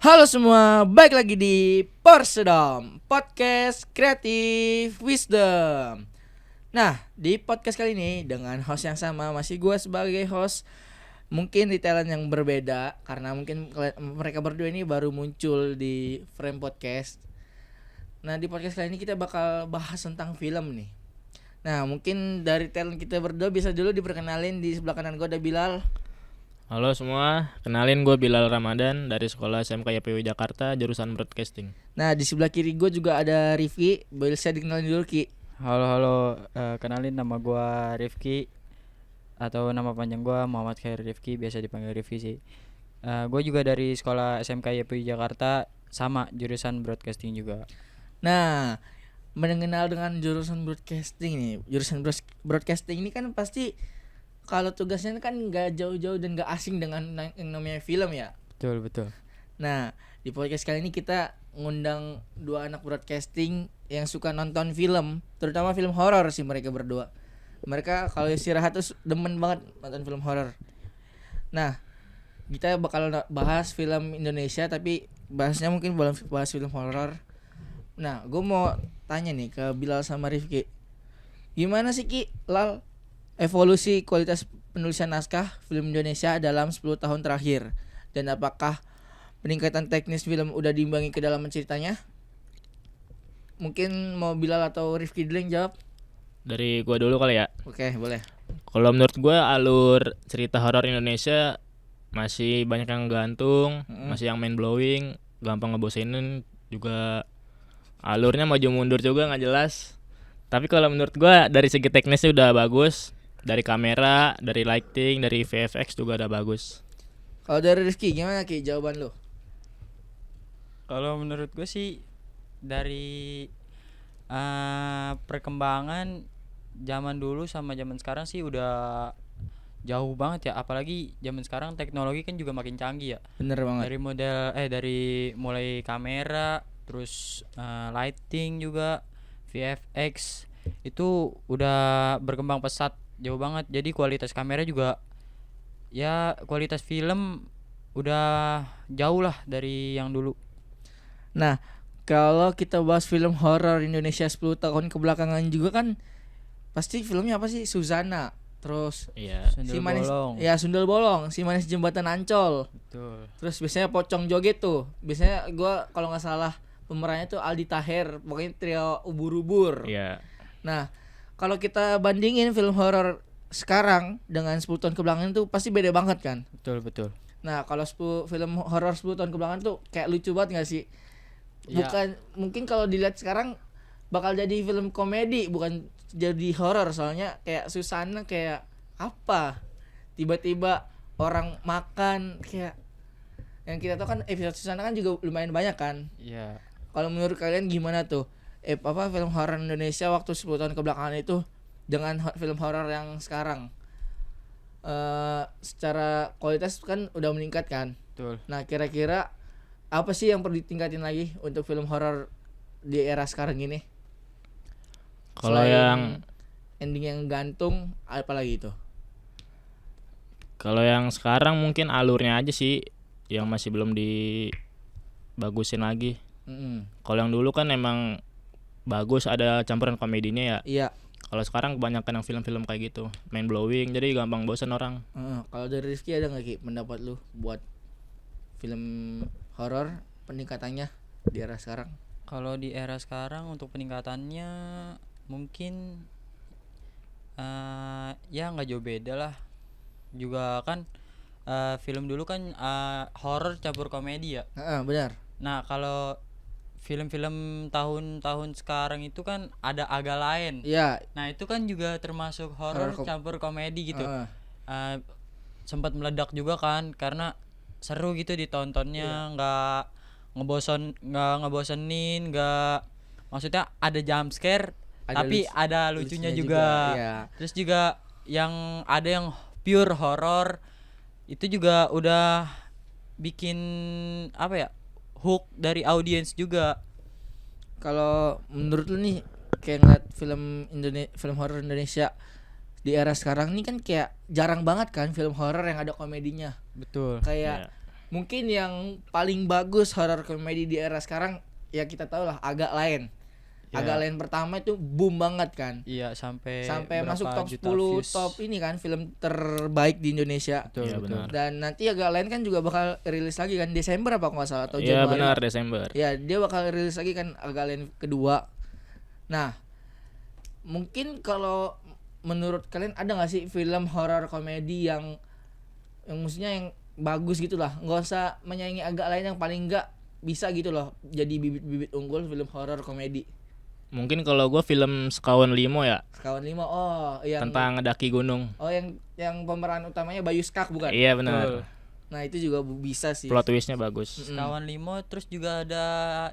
Halo semua, balik lagi di Porsedom Podcast Creative Wisdom. Nah, di podcast kali ini dengan host yang sama, masih gue sebagai host. Mungkin di talent yang berbeda, karena mungkin mereka berdua ini baru muncul di frame podcast. Nah, di podcast kali ini kita bakal bahas tentang film nih. Nah, mungkin dari talent kita berdua bisa dulu diperkenalin. Di sebelah kanan gue ada Bilal. Halo semua, kenalin gue Bilal Ramadan dari Sekolah SMK YPW Jakarta, jurusan Broadcasting. Nah, di sebelah kiri gue juga ada Rifki. Bisa dikenalin dulu, Ki. Halo, kenalin nama gua Rifki atau nama panjang gua Muhammad Khair Rifki, biasa dipanggil Rifki sih. Gua juga dari sekolah SMK YPI Jakarta, sama jurusan broadcasting juga. Nah, mengenal dengan jurusan broadcasting nih. Jurusan broadcasting ini kan pasti kalau tugasnya kan nggak jauh-jauh dan nggak asing dengan yang namanya film ya. Betul. Nah, di podcast kali ini kita ngundang dua anak broadcasting yang suka nonton film, terutama film horor sih mereka berdua. Mereka kalau istirahat tuh demen banget nonton film horor. Nah, kita bakal bahas film Indonesia tapi bahasnya mungkin belum bahas film horor. Nah, gue mau tanya nih ke Bilal sama Rifki. Gimana sih Ki, Lal, evolusi kualitas penulisan naskah film Indonesia dalam 10 tahun terakhir? Dan apakah peningkatan teknis film udah diimbangi ke dalam ceritanya? Mungkin mau Bilal atau Rifki dulu yang jawab. Dari gue dulu kali ya. Oke, boleh. Kalau menurut gue alur cerita horor Indonesia masih banyak yang gantung, masih yang mind blowing, gampang ngebosenin, juga alurnya maju mundur juga nggak jelas. Tapi kalau menurut gue dari segi teknisnya udah bagus, dari kamera, dari lighting, dari VFX juga udah bagus. Kalau dari Rifki gimana Ki jawaban lu? Kalau menurut gue sih dari perkembangan zaman dulu sama zaman sekarang sih udah jauh banget ya, apalagi zaman sekarang teknologi kan juga makin canggih ya. Bener banget. Dari mulai kamera, terus lighting juga, VFX itu udah berkembang pesat jauh banget. Jadi kualitas kamera juga, ya kualitas film udah jauh lah dari yang dulu. Nah, kalau kita bahas film horor Indonesia 10 tahun kebelakangan juga kan pasti filmnya apa sih? Susana. Terus Iya. si manis Bolong. ya Sundel Bolong, si manis jembatan Ancol. Betul. Terus biasanya Pocong Joget tuh. Biasanya gua kalau nggak salah pemerannya tuh Aldi Taher, pokoknya trio ubur-ubur. Iya. Nah, kalau kita bandingin film horor sekarang dengan 10 tahun kebelakangan tuh pasti beda banget kan. Betul. Nah, kalau film horor 10 tahun kebelakangan tuh kayak lucu banget gak sih? Bukan mungkin kalau dilihat sekarang bakal jadi film komedi bukan jadi horor, soalnya kayak Susana kayak apa? Tiba-tiba orang makan kayak yang kita tahu kan episode Susana kan juga lumayan banyak kan. Iya. Kalau menurut kalian gimana tuh? Film horor Indonesia waktu 10 tahun kebelakangan itu dengan film horor yang sekarang? Secara kualitas kan udah meningkat kan. Betul. Nah, kira-kira apa sih yang perlu ditingkatin lagi untuk film horor di era sekarang ini? Kalau Selain yang ending yang gantung, apa lagi itu? Kalau yang sekarang mungkin alurnya aja sih yang masih belum dibagusin lagi. Kalau yang dulu kan emang bagus, ada campuran komedinya ya. Iya. Kalau sekarang kebanyakan yang film-film kayak gitu, mind blowing, jadi gampang bosan orang. Kalau dari Rizky ada nggak Ki pendapat lu buat film horor peningkatannya di era sekarang? Kalau di era sekarang untuk peningkatannya mungkin ya nggak jauh beda lah. Juga kan film dulu kan horor campur komedi ya. Benar. Nah, kalau film-film tahun-tahun sekarang itu kan ada agak lain. Iya. Nah, itu kan juga termasuk horor campur komedi gitu. Sempat meledak juga kan karena seru gitu ditontonnya, nggak ngebosenin, nggak, maksudnya ada jump scare tapi ada lucunya juga. Iya. Terus juga yang ada yang pure horor itu juga udah bikin apa ya, hook dari audiens juga. Kalau menurut lu nih kayak ngeliat film horor Indonesia di era sekarang ini kan kayak jarang banget kan film horor yang ada komedinya. Betul. Kayak Mungkin yang paling bagus horror komedi di era sekarang ya kita tahu lah Agak Lain. Ya. Agak Lain pertama itu boom banget kan. Iya, sampai Masuk berapa top juta 10 views. top ini kan film terbaik di Indonesia. Betul, Iya, betul. benar. Dan nanti Agak Lain kan juga bakal rilis lagi kan Desember apa kalau nggak salah atau Iya Januari. benar, Desember. Ya, dia bakal rilis lagi kan Agak Lain kedua. Nah, mungkin kalau menurut kalian ada nggak sih film horor komedi yang maksudnya yang bagus gitu lah, nggak usah menyaingi Agak Lain, yang paling nggak bisa gitu loh jadi bibit-bibit unggul film horor komedi. Mungkin kalau gua film Sekawan Limo ya, Kawan Lima, oh yang tentang ngedaki gunung. yang pemeran utamanya Bayu Skak bukan? Iya benar. Betul. Nah itu juga bisa sih. Plot twistnya bagus. Kawan Limo, terus juga ada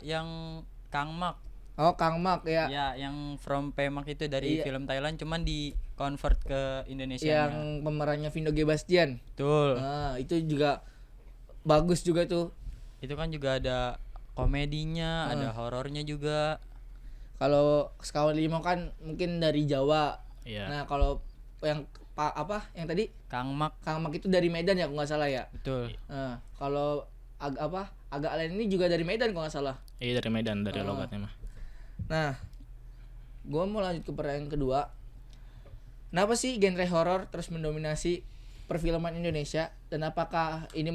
yang Kang Mak. Oh Kang Mak ya, Ya, yang From Pemak itu dari Iya. film Thailand cuman di convert ke Indonesia. yang pemerannya Vino G Bastian. Betul. Nah itu juga bagus juga tuh. Itu kan juga ada komedinya, ada horornya juga. Kalau Sekawan Lima kan mungkin dari Jawa. Iya. Nah kalau yang yang tadi Kang Mak, Kang Mak itu dari Medan ya kalau nggak salah ya. betul. Nah, kalau Agak Lain ini juga dari Medan kalau nggak salah. Iya dari Medan, dari logatnya mah. Nah, gue mau lanjut ke pertanyaan kedua. Kenapa sih genre horor terus mendominasi perfilman Indonesia, dan apakah ini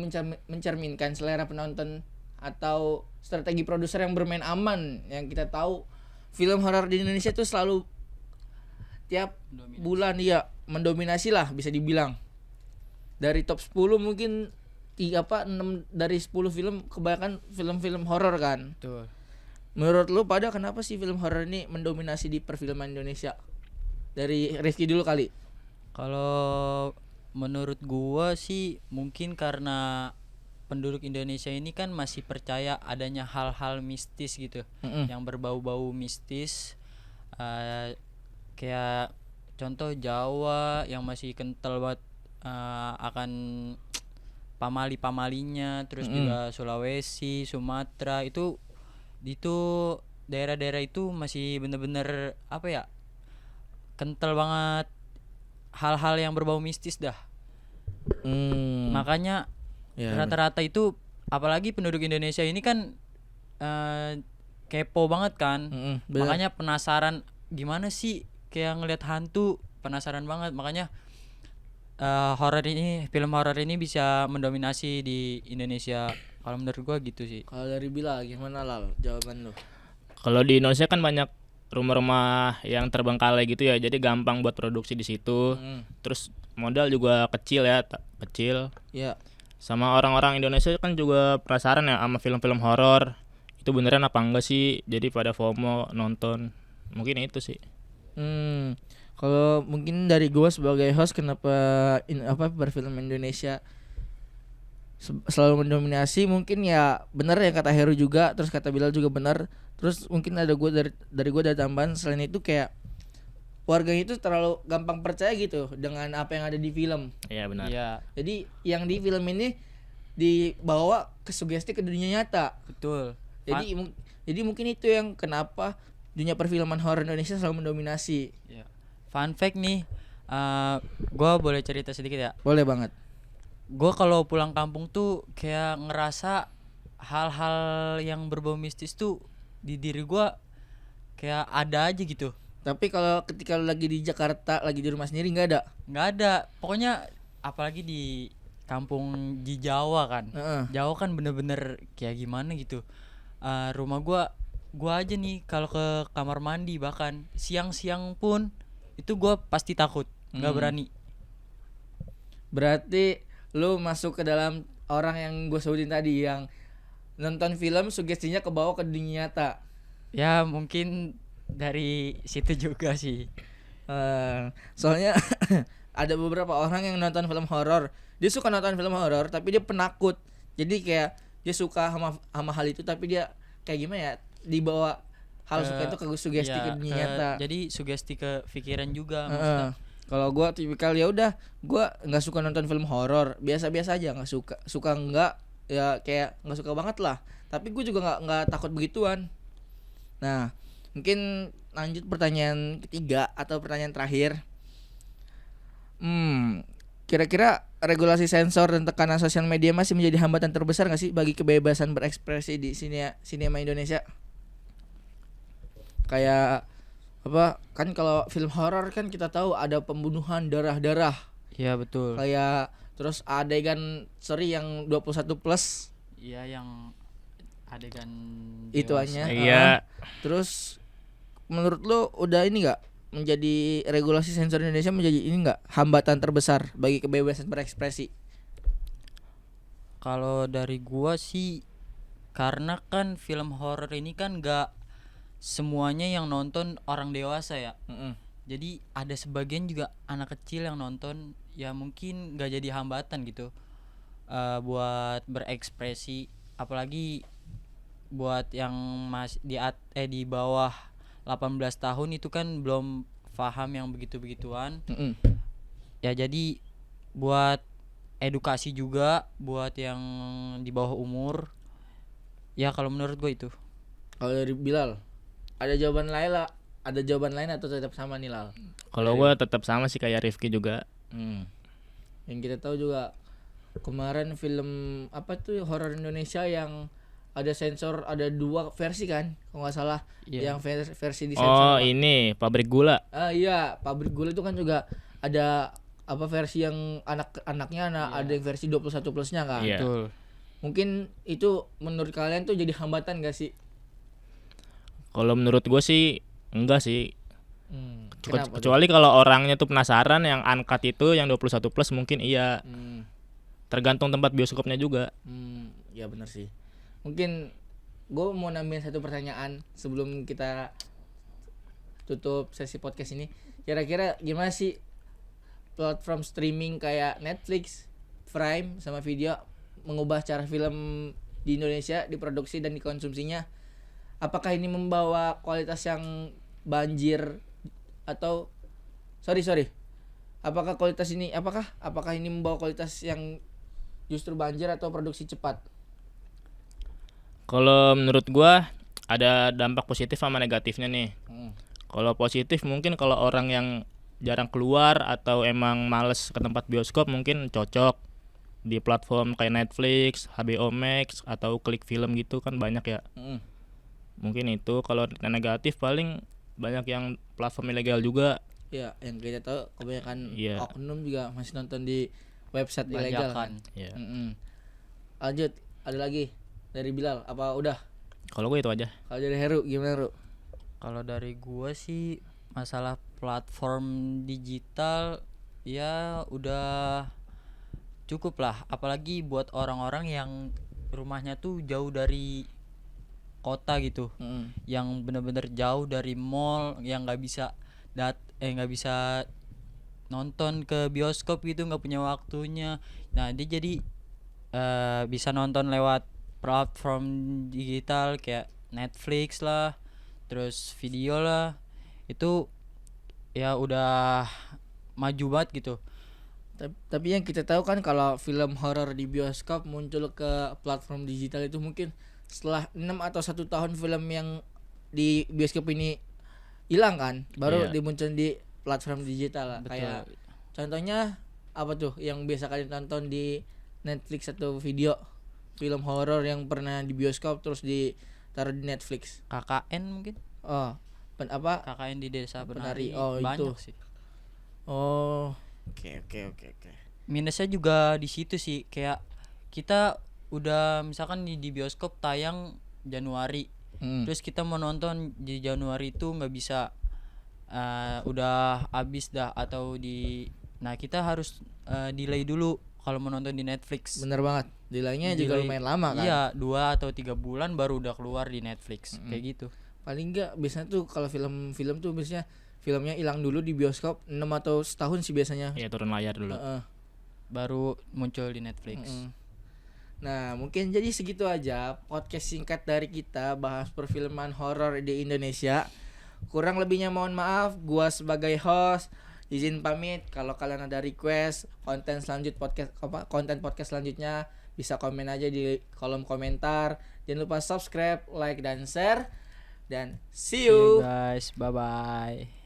mencerminkan selera penonton atau strategi produser yang bermain aman? Yang kita tahu film horor di Indonesia tuh selalu tiap bulan ya mendominasi lah bisa dibilang. Dari top 10 mungkin 6 dari 10 film kebanyakan film-film horor kan. Betul. Menurut lu pada kenapa sih film horor ini mendominasi di perfilman Indonesia? Dari Rifki dulu kali. Kalau menurut gua sih mungkin karena penduduk Indonesia ini kan masih percaya adanya hal-hal mistis gitu, yang berbau-bau mistis. Kayak contoh Jawa yang masih kental banget akan pamali-pamalinya, terus juga Sulawesi, Sumatera itu daerah-daerah itu masih bener-bener apa ya, kental banget hal-hal yang berbau mistis dah. Makanya Ya, rata-rata itu apalagi penduduk Indonesia ini kan kepo banget kan. bener. Makanya penasaran gimana sih kayak ngeliat hantu, penasaran banget. Makanya film horor ini bisa mendominasi di Indonesia. Kalau menurut gua gitu sih. Kalau dari Bila gimana Lal jawaban lu? Kalau di Indonesia kan banyak rumah-rumah yang terbengkalai gitu ya, jadi gampang buat produksi di situ. Terus modal juga kecil ya, kecil. Ya. Sama orang-orang Indonesia kan juga penasaran ya sama film-film horor. Itu beneran apa enggak sih? Jadi pada FOMO nonton. Mungkin itu sih. Kalau mungkin dari gua sebagai host, kenapa perfilman Indonesia selalu mendominasi, mungkin ya benar yang kata Heru juga, terus kata Bilal juga benar. Terus mungkin ada gua dari gua ada tambahan, selain itu kayak warganya itu terlalu gampang percaya gitu dengan apa yang ada di film. Iya benar. Iya, Jadi yang di film ini dibawa ke sugesti ke dunia nyata. betul. Jadi mungkin itu yang kenapa dunia perfilman horor Indonesia selalu mendominasi. Iya. Fun fact nih, gua boleh cerita sedikit ya. Boleh banget. Gua kalau pulang kampung tuh kayak ngerasa hal-hal yang berbau mistis tuh di diri gua kayak ada aja gitu. Tapi kalau ketika lu lagi di Jakarta, lagi di rumah sendiri nggak ada. Nggak ada, pokoknya apalagi di kampung di Jawa kan. Jawa kan bener-bener kayak gimana gitu. Rumah gua aja nih kalau ke kamar mandi bahkan siang-siang pun itu gua pasti takut, nggak berani. Berarti lu masuk ke dalam orang yang gue sebutin tadi, yang nonton film sugestinya kebawa ke dunia nyata. Ya mungkin dari situ juga sih. Soalnya ada beberapa orang yang nonton film horor, dia suka nonton film horor tapi dia penakut. Jadi kayak dia suka sama hal itu, tapi dia kayak gimana ya, dibawa hal suka itu ke sugesti ke dunia nyata. Jadi sugesti ke pikiran juga maksudnya. Kalau gue tipikal ya udah, gue nggak suka nonton film horor, biasa-biasa aja, nggak suka nggak ya, kayak nggak suka banget lah. Tapi gue juga nggak takut begituan. Nah, mungkin lanjut pertanyaan ketiga atau pertanyaan terakhir. Kira-kira regulasi sensor dan tekanan sosial media masih menjadi hambatan terbesar nggak sih bagi kebebasan berekspresi di sinema Indonesia? Kayak apa kan kalau film horor kan kita tahu ada pembunuhan darah-darah. Iya betul. Kayak terus adegan yang 21 plus Iya yang adegan itu dewasa. hanya. Iya. Terus menurut lo udah ini nggak menjadi regulasi sensor Indonesia menjadi ini nggak hambatan terbesar bagi kebebasan berekspresi? Kalau dari gua sih karena kan film horor ini kan gak semuanya yang nonton orang dewasa ya. Jadi ada sebagian juga anak kecil yang nonton, ya mungkin gak jadi hambatan gitu buat berekspresi, apalagi buat yang di bawah 18 tahun itu kan belum paham yang begitu-begituan. Ya jadi buat edukasi juga buat yang di bawah umur. Ya kalau menurut gue itu. Kalau dari Bilal ada jawaban lain atau tetap sama nih Lal? Kalau gue tetap sama sih kayak Rifki juga. Yang kita tahu juga kemarin film apa tuh horor Indonesia yang ada sensor, ada 2 versi kan kalau nggak salah. Iya. Yang versi di sensor. Oh ini Pabrik Gula. Iya, Pabrik Gula itu kan juga ada apa versi yang anak-anaknya ada yang versi 21 plusnya kan. Iya. Betul. Mungkin itu menurut kalian tuh jadi hambatan gak sih? Kalau menurut gue sih enggak sih. Kenapa tuh? Kecuali kalau orangnya tuh penasaran yang uncut itu yang 21 plus mungkin iya. Tergantung tempat bioskopnya juga. Ya benar sih. Mungkin gue mau nambahin satu pertanyaan sebelum kita tutup sesi podcast ini. Kira-kira gimana sih platform streaming kayak Netflix, Prime sama video mengubah cara film di Indonesia diproduksi dan dikonsumsinya? Apakah ini membawa kualitas yang banjir atau sorry apakah ini membawa kualitas yang justru banjir atau produksi cepat? Kalau menurut gua ada dampak positif sama negatifnya nih. Kalau positif mungkin kalau orang yang jarang keluar atau emang males ke tempat bioskop mungkin cocok di platform kayak Netflix, HBO Max atau Klik Film gitu kan banyak ya. Mungkin itu. Kalau negatif paling banyak yang platform ilegal juga. Ya, yang kita tahu kebanyakan Iya. oknum juga masih nonton di website ilegal kan. Iya. Lanjut, ada lagi dari Bilal apa udah? Kalau gue itu aja. Kalau dari Heru gimana, Ru? Kalau dari gua sih masalah platform digital ya udah cukup lah, apalagi buat orang-orang yang rumahnya tuh jauh dari kota gitu, yang bener-bener jauh dari mall, yang nggak bisa nonton ke bioskop gitu, nggak punya waktunya. Nah dia jadi bisa nonton lewat platform digital kayak Netflix lah, terus video lah, itu ya udah maju banget gitu. Tapi yang kita tahu kan kalau film horor di bioskop muncul ke platform digital itu mungkin setelah 6 atau 1 tahun film yang di bioskop ini hilang kan, baru dimunculin di platform digital lah. Betul. Kayak contohnya apa tuh yang biasa kalian tonton di Netflix atau video film horor yang pernah di bioskop terus ditaruh di Netflix? KKN mungkin. Oh, apa? KKN di Desa Penari. Penari. Oh, banyak itu. sih. Oh, oke. Minusnya juga di situ sih, kayak kita udah misalkan di bioskop tayang Januari, terus kita mau nonton di Januari itu nggak bisa, udah habis dah atau nah kita harus delay dulu kalau mau nonton di Netflix. Bener banget. Delaynya juga Delay. lumayan lama kan. Iya, 2 atau 3 bulan baru udah keluar di Netflix. Kayak gitu. Paling enggak biasanya tuh kalau film tuh biasanya filmnya hilang dulu di bioskop 6 atau setahun sih biasanya. Iya, turun layar dulu. Baru muncul di Netflix. Nah, mungkin jadi segitu aja podcast singkat dari kita bahas perfilman horor di Indonesia. Kurang lebihnya mohon maaf, gua sebagai host izin pamit. Kalau kalian ada request konten podcast selanjutnya bisa komen aja di kolom komentar. Jangan lupa subscribe, like dan share. Dan see See you you. guys, bye bye.